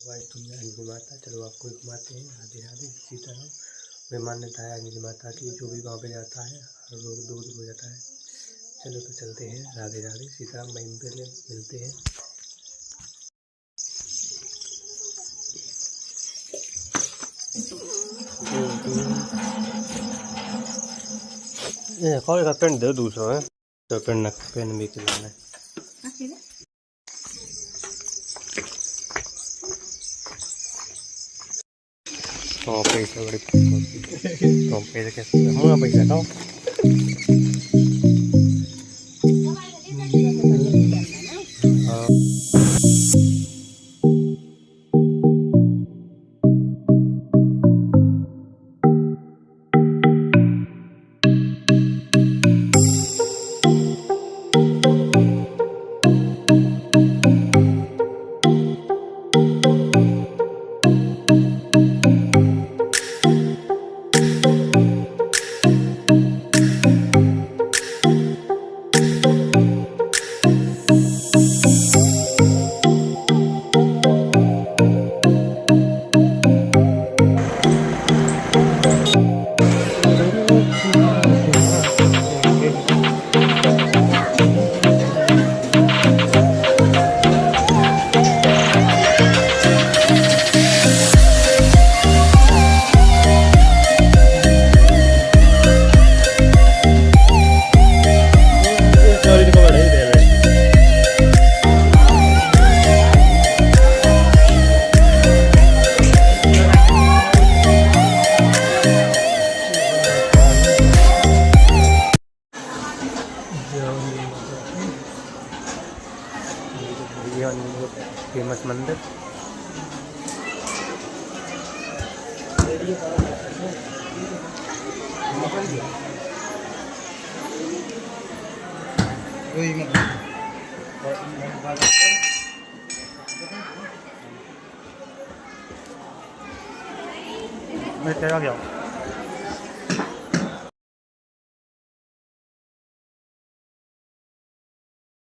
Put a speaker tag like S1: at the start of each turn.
S1: Vice तुम अंजलि माता, चलो आपको घुमाते हैं। राधे राधे सीताराम। वे मान्यता है अंजलि माता की, जो भी वहाँ पे जाता है हर रोग दूर हो जाता है। चलो तो चलते हैं। राधे राधे सीताराम। वहीं पे मिलते हैं। ये कौन का पेन दे दूसरा है तो पेन भी खिलाना है। पैसा बड़ी पैसा कैसे मुँह पैसा खाओ। फेमस मंदिर मैं क्या गया